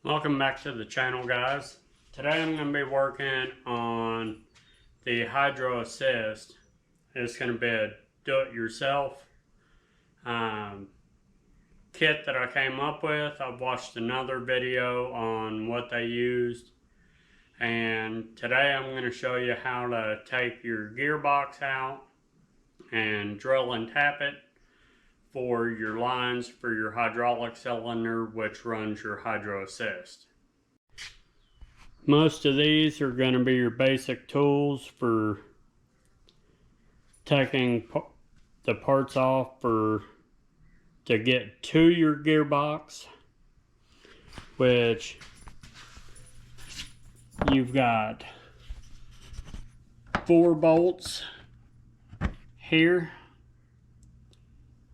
Welcome back to the channel, guys. Today I'm going to be working on the Hydro Assist. It's going to be a do-it-yourself kit that I came up with. I've watched another video on what they used, and today I'm going to show you how to take your gearbox out and drill and tap it for your lines for your hydraulic cylinder, which runs your Hydro Assist. Most of these are going to be your basic tools for taking the parts off to get to your gearbox, which you've got 4 bolts here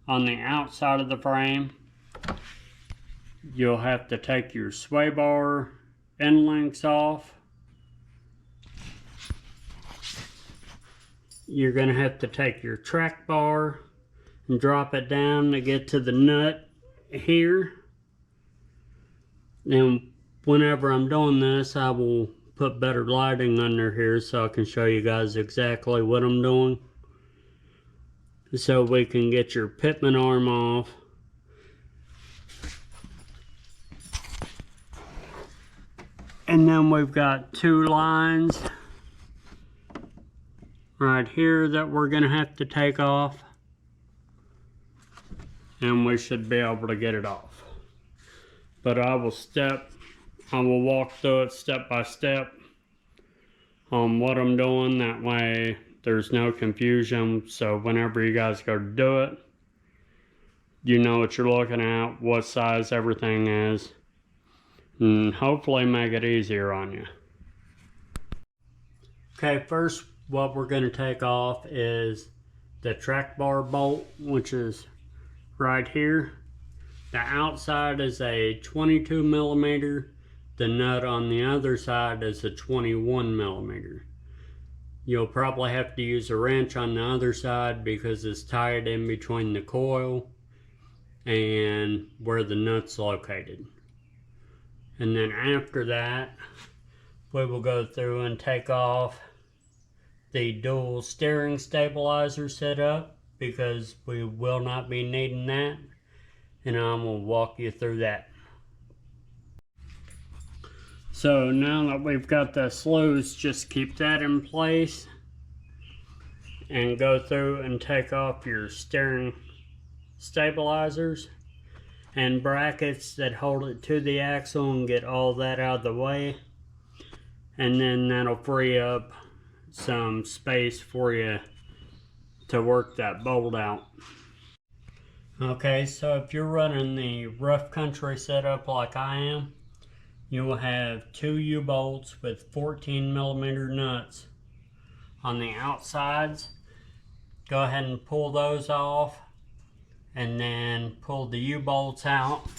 on the outside of the frame. You'll have to take your sway bar end links off. You're going to have to take your track bar and drop it down to get to the nut here. And whenever I'm doing this, I will put better lighting under here so I can show you guys exactly what I'm doing, so we can get your pitman arm off. And then we've got 2 lines right here that we're going to have to take off, and we should be able to get it off. But I will walk through it step by step on what I'm doing. That way there's no confusion, so whenever you guys go to do it, you know what you're looking at, what size everything is, and hopefully make it easier on you. Okay, first what we're going to take off is the track bar bolt, which is right here. The outside is a 22 millimeter. The nut on the other side is a 21 millimeter. You'll probably have to use a wrench on the other side because it's tied in between the coil and where the nut's located. And then after that, we will go through and take off the dual steering stabilizer setup, because we will not be needing that, and I'm going to walk you through that. So now that we've got this loose, just keep that in place and go through and take off your steering stabilizers and brackets that hold it to the axle, and get all that out of the way, and then that'll free up some space for you to work that bolt out. Okay, so if you're running the rough country setup like I am, you will have 2 U-bolts with 14 millimeter nuts on the outsides. Go ahead and pull those off, and then pull the U-bolts out,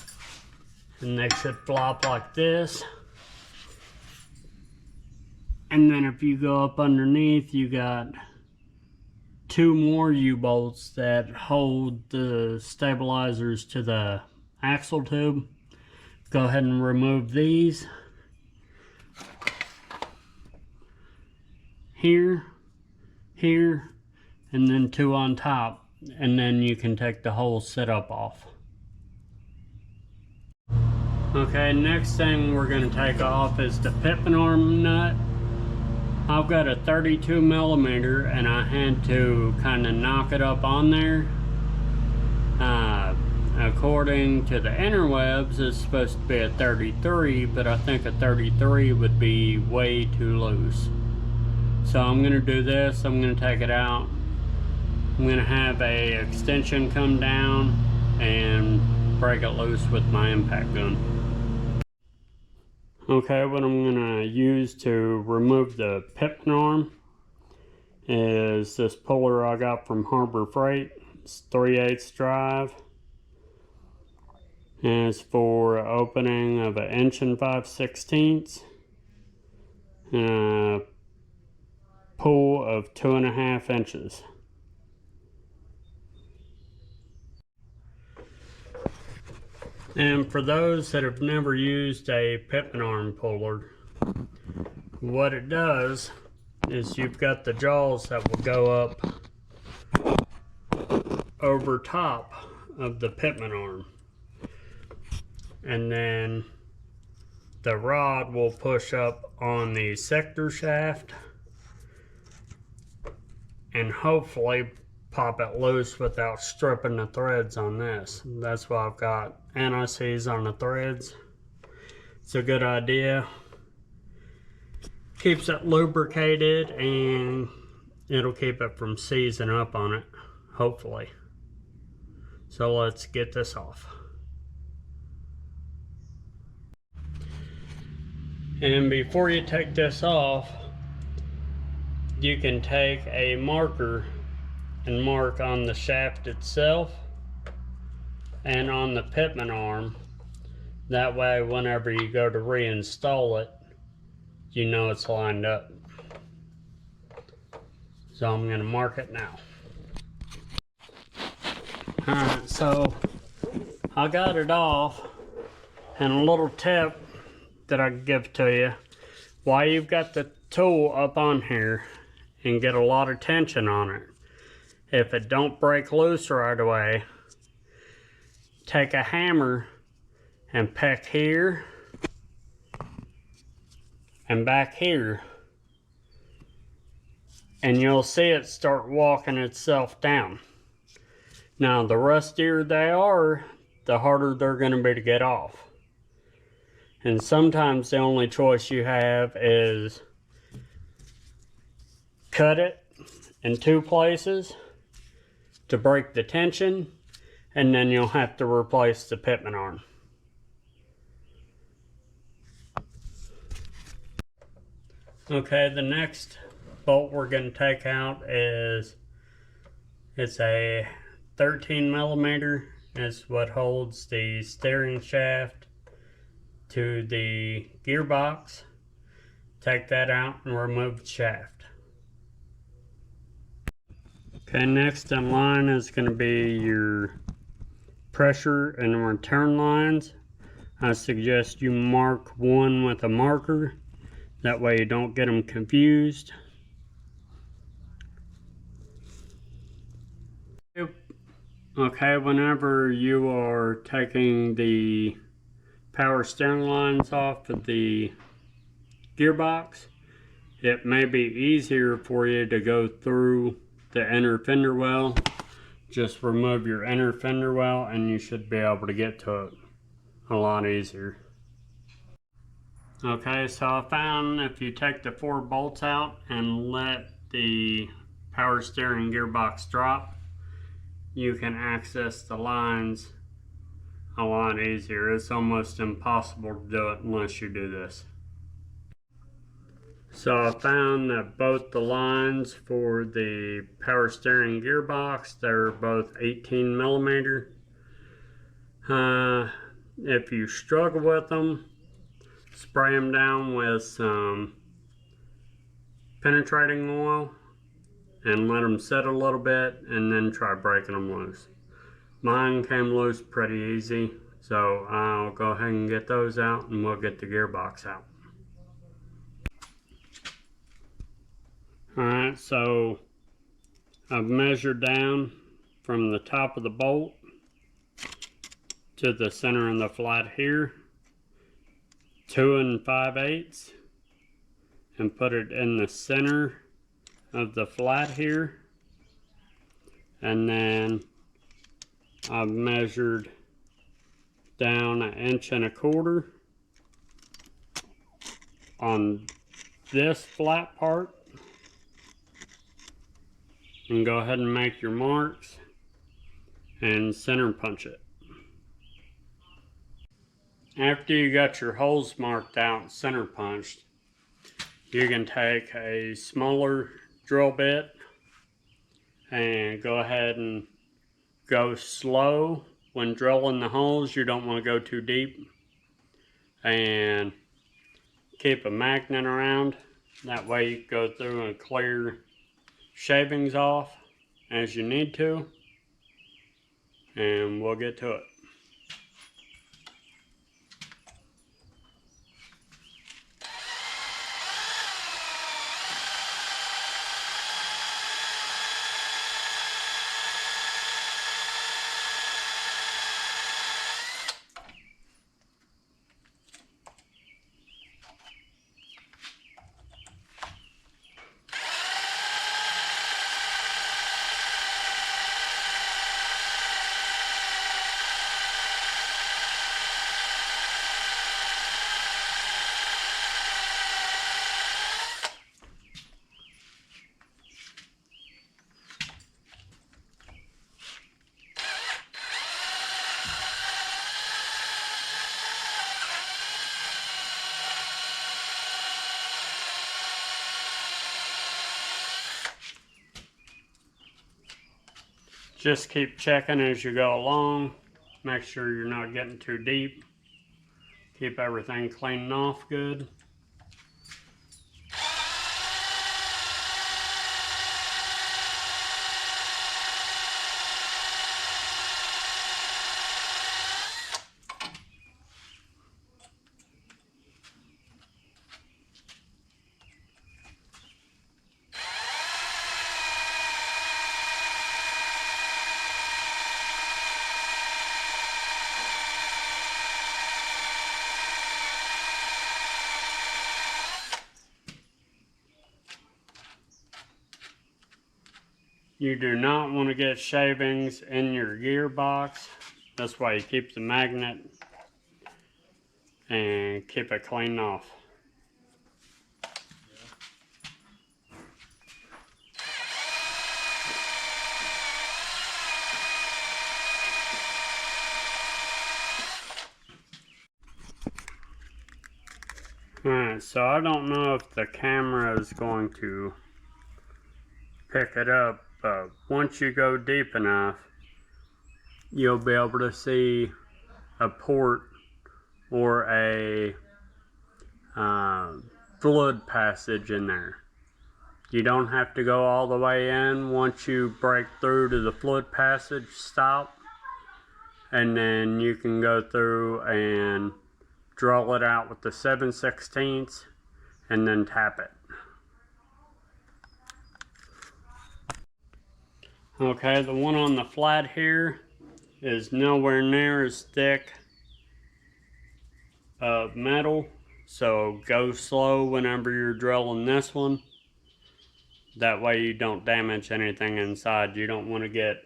and they should flop like this. And then if you go up underneath, you got 2 more U-bolts that hold the stabilizers to the axle tube. Go ahead and remove these. Here, here, and then 2 on top. And then you can take the whole setup off. Okay, next thing we're going to take off is the pitman arm nut. I've got a 32 millimeter, and I had to kind of knock it up on there. According to the interwebs, it's supposed to be a 33, but I think a 33 would be way too loose. So I'm going to do this. I'm going to take it out. I'm going to have a extension come down and break it loose with my impact gun. Okay, what I'm going to use to remove the pitman arm is this puller I got from Harbor Freight. It's 3/8 drive. And it's for opening of 1 5/16 and a pull of 2.5 inches. And for those that have never used a pitman arm puller, what it does is you've got the jaws that will go up over top of the pitman arm, and then the rod will push up on the sector shaft and hopefully pop it loose without stripping the threads on this. That's why I've got anti-seize on the threads. It's a good idea. Keeps it lubricated and it'll keep it from seizing up on it, hopefully. So let's get this off. And before you take this off, you can take a marker and mark on the shaft itself and on the pitman arm. That way, whenever you go to reinstall it, you know it's lined up. So I'm going to mark it now. Alright, so I got it off, and a little tip that I give to you, while you've got the tool up on here and get a lot of tension on it, if it don't break loose right away, take a hammer and peck here and back here, and you'll see it start walking itself down. Now the rustier they are, the harder they're going to be to get off. And sometimes the only choice you have is cut it in two places to break the tension, and then you'll have to replace the pitman arm. Okay, the next bolt we're going to take out is, it's a 13 millimeter. It's what holds the steering shaft to the gearbox. Take that out and remove the shaft. Okay, next in line is going to be your pressure and return lines. I suggest you mark one with a marker. That way you don't get them confused. Okay, whenever you are taking the power steering lines off of the gearbox, it may be easier for you to go through the inner fender well. Just remove your inner fender well and you should be able to get to it a lot easier. Okay, so I found if you take the 4 bolts out and let the power steering gearbox drop, you can access the lines a lot easier. It's almost impossible to do it unless you do this. So I found that both the lines for the power steering gearbox, they're both 18 millimeter. If you struggle with them, spray them down with some penetrating oil and let them set a little bit, and then try breaking them loose. Mine came loose pretty easy, so I'll go ahead and get those out and we'll get the gearbox out. Alright, so I've measured down from the top of the bolt to the center of the flat here, 2 5/8, and put it in the center of the flat here. And then I've measured down 1.25 inches on this flat part. And go ahead and make your marks and center punch it. After you got your holes marked out and center punched, you can take a smaller drill bit and go ahead and go slow when drilling the holes. You don't want to go too deep, and keep a magnet around. That way you can go through and clear shavings off as you need to, and we'll get to it. Just keep checking as you go along. Make sure you're not getting too deep. Keep everything cleaning off good. You do not want to get shavings in your gearbox. That's why you keep the magnet and keep it clean off. Alright, so I don't know if the camera is going to pick it up, but once you go deep enough, you'll be able to see a port or a fluid passage in there. You don't have to go all the way in. Once you break through to the fluid passage, stop, and then you can go through and drill it out with the 7/16 and then tap it. Okay, the one on the flat here is nowhere near as thick of metal, so go slow whenever you're drilling this one. That way you don't damage anything inside. You don't want to get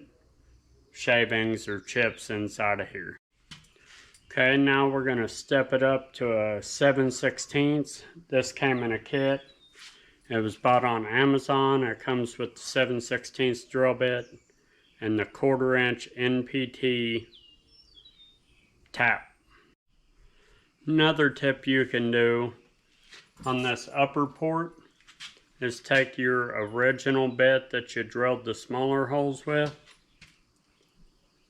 shavings or chips inside of here. Okay, now we're going to step it up to a 7/16. This came in a kit. It was bought on Amazon. It comes with the 7/16 drill bit and the 1/4 inch NPT tap. Another tip you can do on this upper port is take your original bit that you drilled the smaller holes with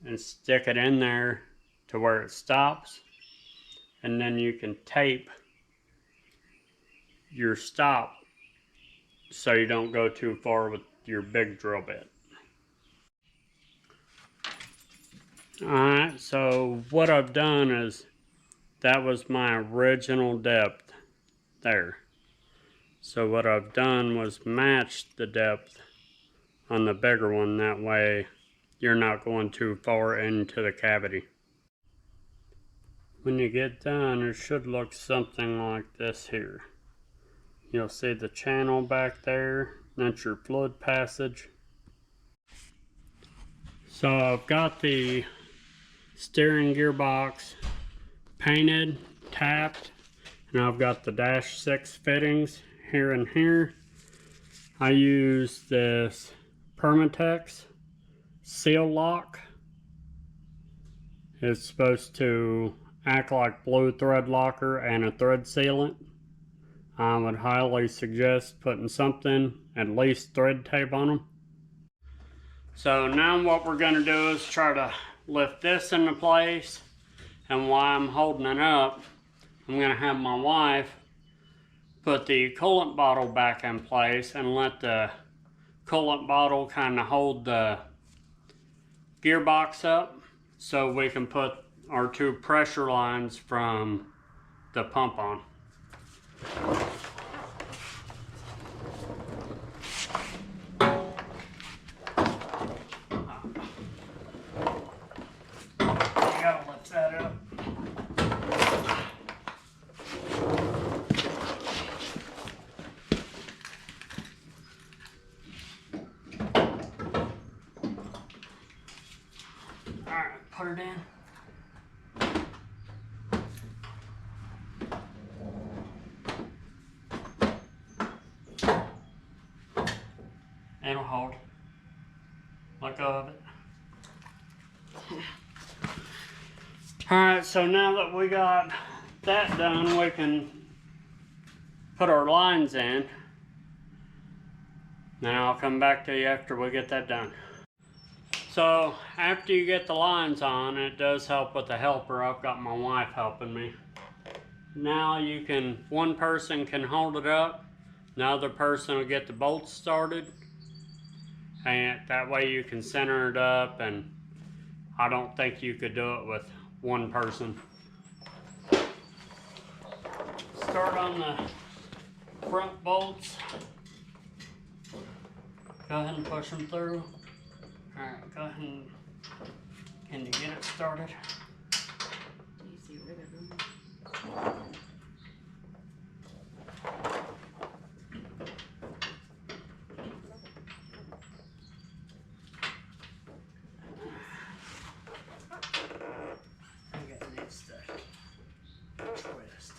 and stick it in there to where it stops, and then you can tape your stop so you don't go too far with your big drill bit. Alright, so what I've done is that was my original depth there. So what I've done was match the depth on the bigger one. That way you're not going too far into the cavity. When you get done, it should look something like this here. You'll see the channel back there. That's your fluid passage. So I've got the steering gearbox painted, tapped, and I've got the -6 fittings here and here. I use this Permatex seal lock. It's supposed to act like blue thread locker and a thread sealant. I would highly suggest putting something, at least thread tape on them. So now what we're going to do is try to lift this into place, and while I'm holding it up, I'm going to have my wife put the coolant bottle back in place and let the coolant bottle kind of hold the gearbox up so we can put our 2 pressure lines from the pump on. Gotta lift that up. Alright, put it in. It'll hold. Let go of it. Alright, so now that we got that done, we can put our lines in. Then I'll come back to you after we get that done. So after you get the lines on, it does help with the helper. I've got my wife helping me. Now you can, one person can hold it up, the other person will get the bolts started, and that way you can center it up, and I don't think you could do it with one person. Start on the front bolts. Go ahead and push them through. Alright, go ahead and, can you get it started? Do you see where they're going? I think it needs to twist.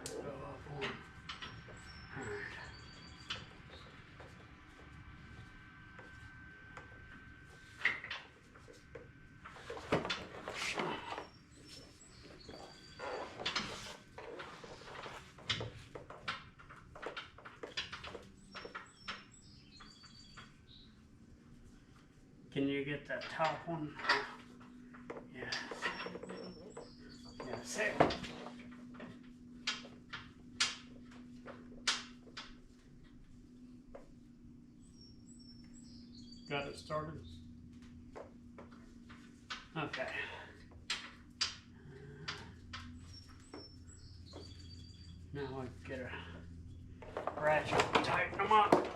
Go up one. Alright. Can you get that top one? Yes. Yes. Got it started? Okay. Now I get a ratchet and tighten them up.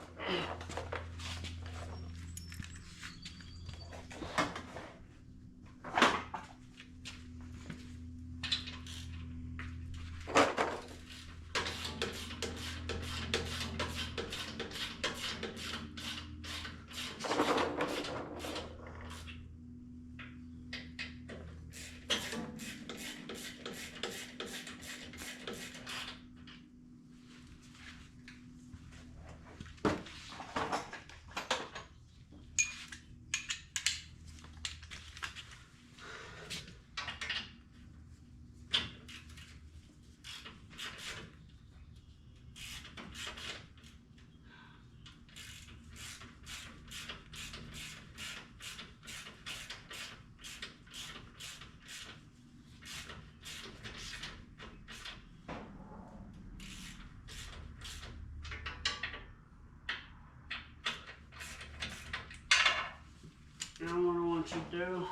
Now what I want you to do,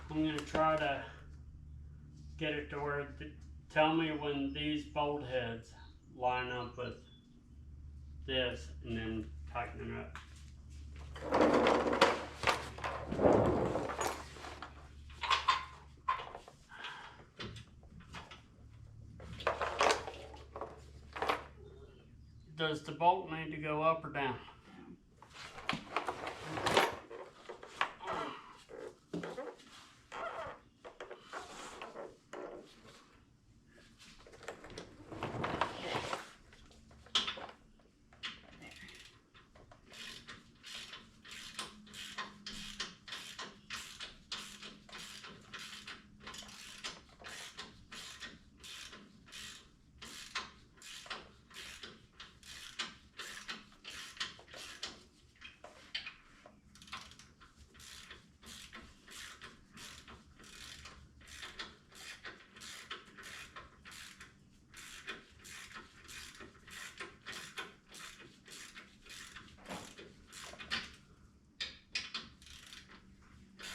I'm going to try to get it to where, tell me when these bolt heads line up with this, and then tighten it up. Does the bolt need to go up or down?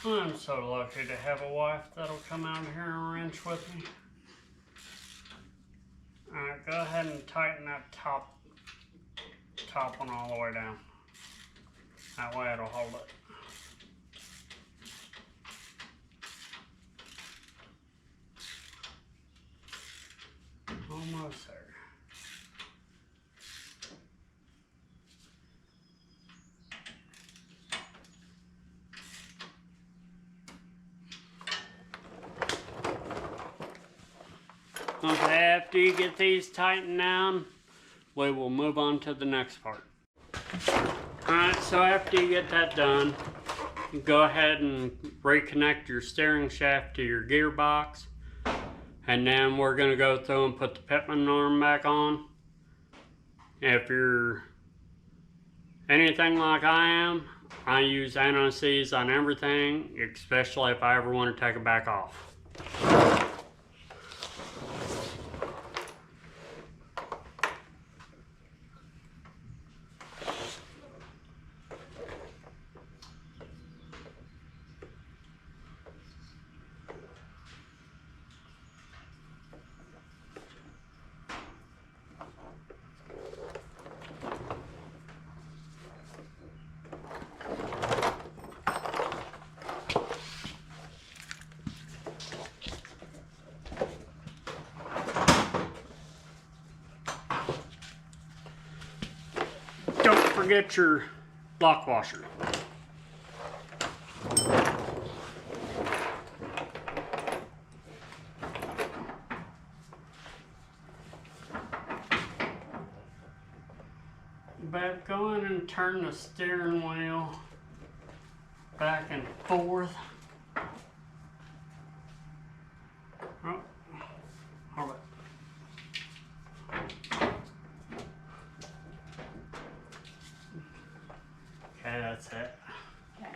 I'm so lucky to have a wife that'll come out here and wrench with me. Alright, go ahead and tighten that top one all the way down. That way it'll hold it. Almost there. Okay, after you get these tightened down, we will move on to the next part. Alright, so after you get that done, go ahead and reconnect your steering shaft to your gearbox. And then we're going to go through and put the pitman arm back on. anything like I am, I use NOCs on everything, especially if I ever want to take it back off. Don't forget your lock washer. But go in and turn the steering wheel back and forth. Oh, hold it. Okay, that's it. Okay.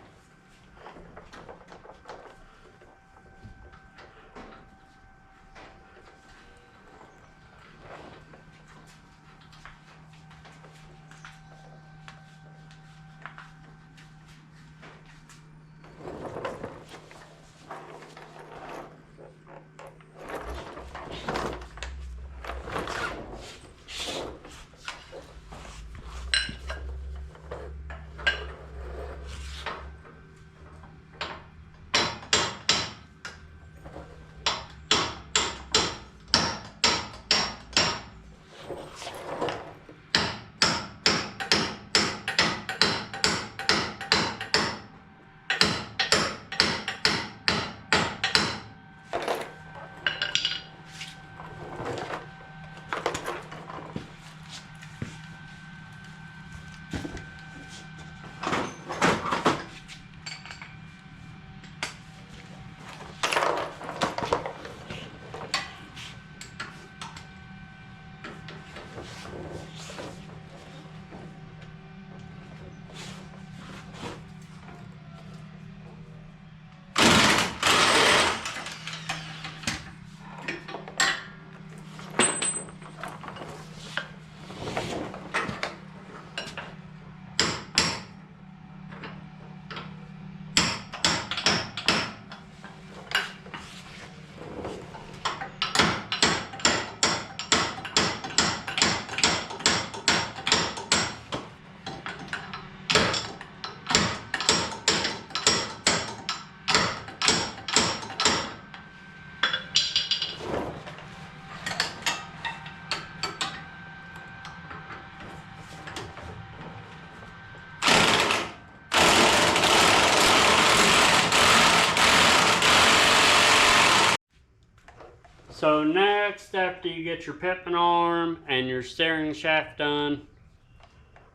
So next, after you get your pippin arm and your steering shaft done,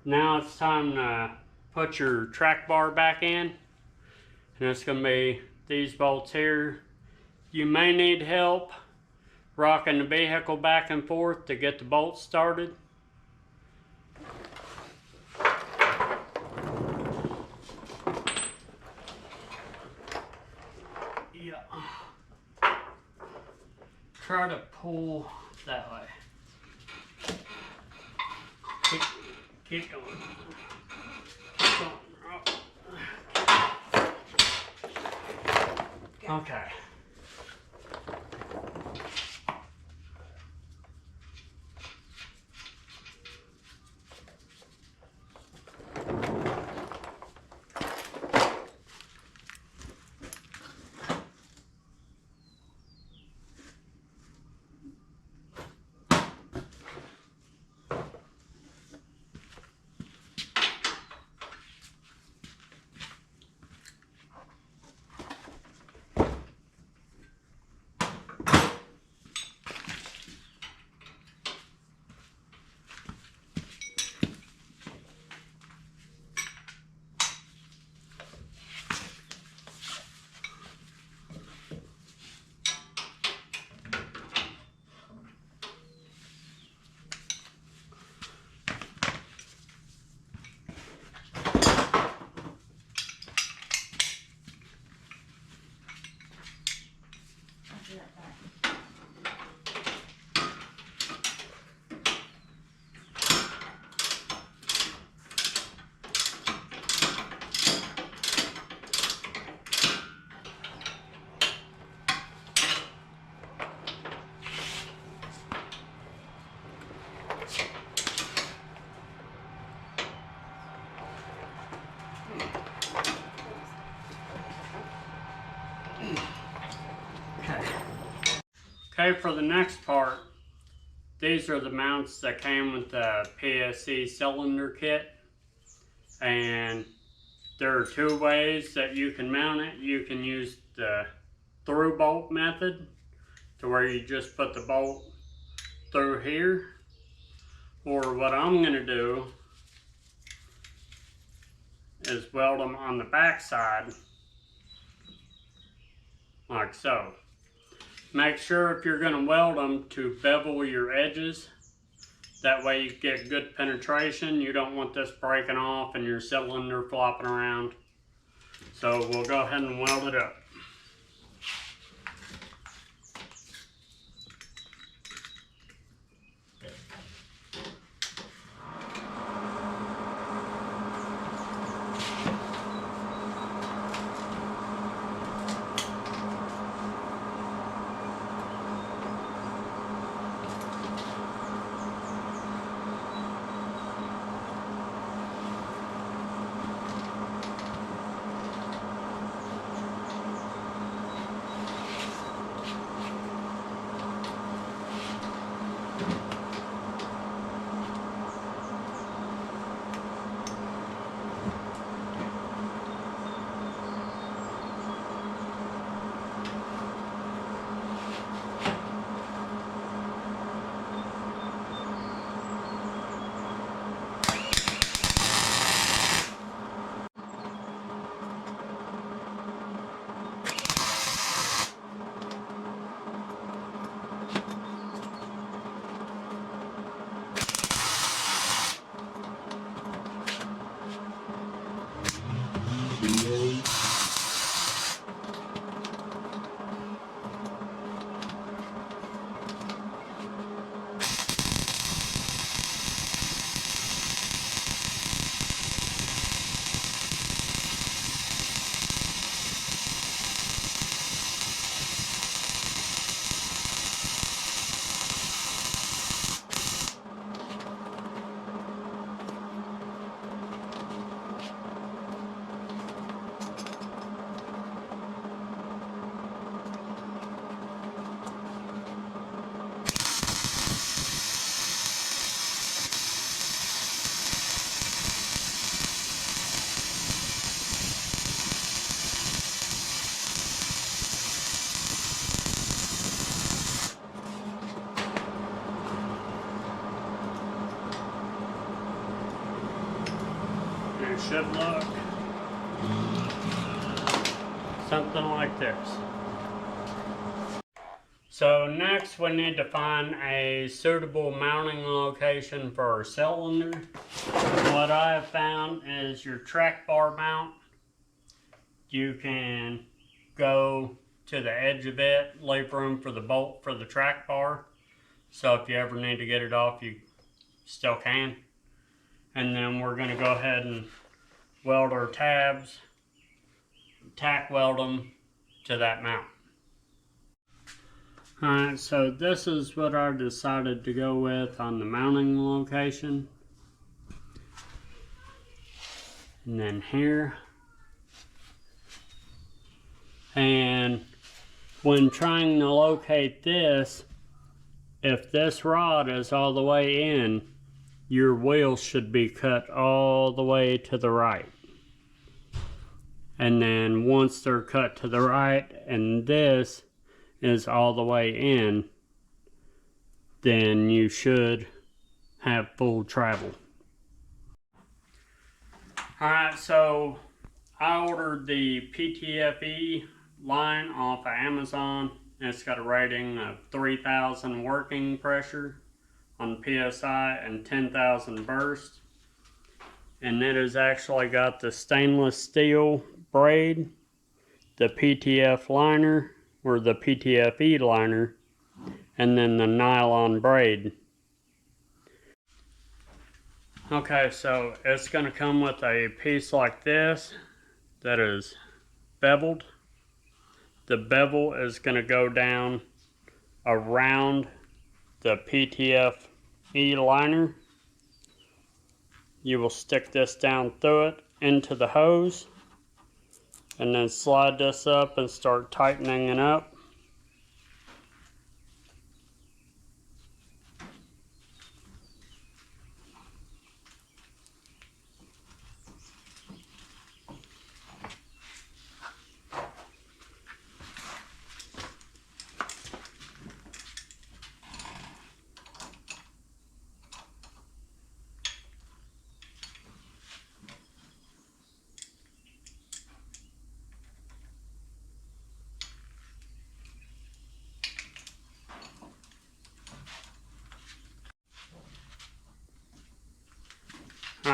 now it's time to put your track bar back in. And it's going to be these bolts here. You may need help rocking the vehicle back and forth to get the bolts started. Yeah. Try to pull that way. Keep going. Keep going. Okay. Okay, for the next part, these are the mounts that came with the PSC cylinder kit, and there are two ways that you can mount it. You can use the through bolt method, to where you just put the bolt through here, or what I'm going to do is weld them on the back side like so. Make sure if you're going to weld them to bevel your edges, that way you get good penetration. You don't want this breaking off and your cylinder flopping around. So we'll go ahead and weld it up. It should look something like this. So next we need to find a suitable mounting location for our cylinder. What I have found is your track bar mount. You can go to the edge of it, leave room for the bolt for the track bar. So if you ever need to get it off, you still can. And then we're going to go ahead and weld our tabs, tack weld them to that mount. Alright, so this is what I decided to go with on the mounting location. And then here. And when trying to locate this, if this rod is all the way in, your wheels should be cut all the way to the right. And then once they're cut to the right and this is all the way in, then you should have full travel. Alright, so I ordered the PTFE line off of Amazon. It's got a rating of 3,000 working pressure on PSI and 10,000 burst. And it has actually got the stainless steel braid, the PTF liner, or the PTFE liner, and then the nylon braid. Okay, so it's going to come with a piece like this that is beveled. The bevel is going to go down around the PTFE liner. You will stick this down through it into the hose and then slide this up and start tightening it up.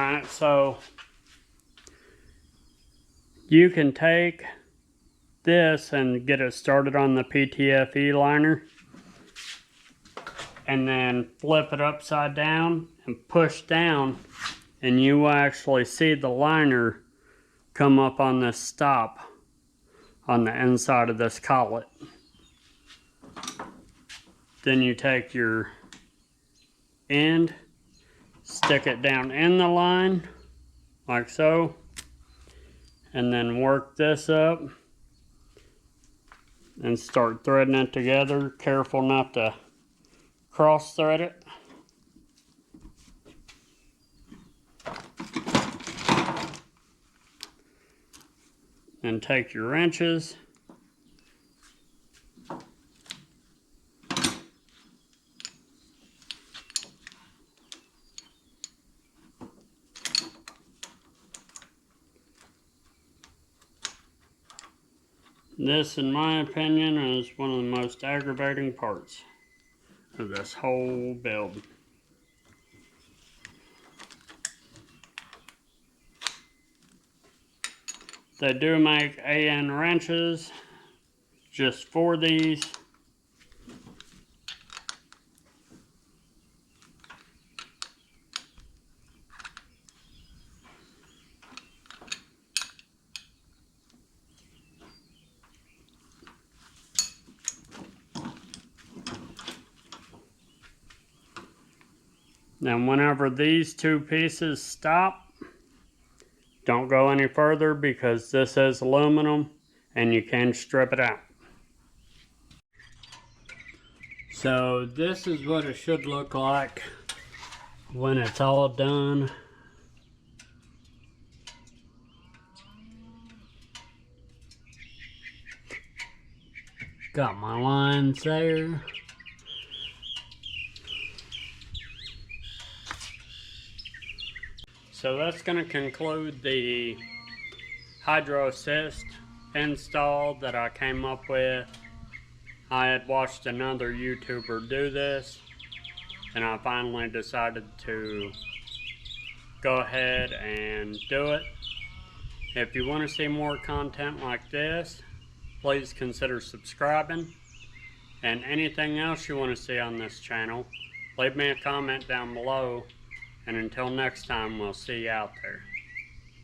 Alright, so you can take this and get it started on the PTFE liner, and then flip it upside down and push down, and you will actually see the liner come up on this stop on the inside of this collet. Then you take your end, stick it down in the line like so, and then work this up and start threading it together. Careful not to cross thread it. And take your wrenches, this, in my opinion, is one of the most aggravating parts of this whole build. They do make AN wrenches just for these. Then whenever these two pieces stop, don't go any further because this is aluminum and you can strip it out. So this is what it should look like when it's all done. Got my lines there. So that's going to conclude the hydro assist install that I came up with. I had watched another YouTuber do this, and I finally decided to go ahead and do it. If you want to see more content like this, please consider subscribing. And anything else you want to see on this channel, leave me a comment down below. And until next time, we'll see you out there.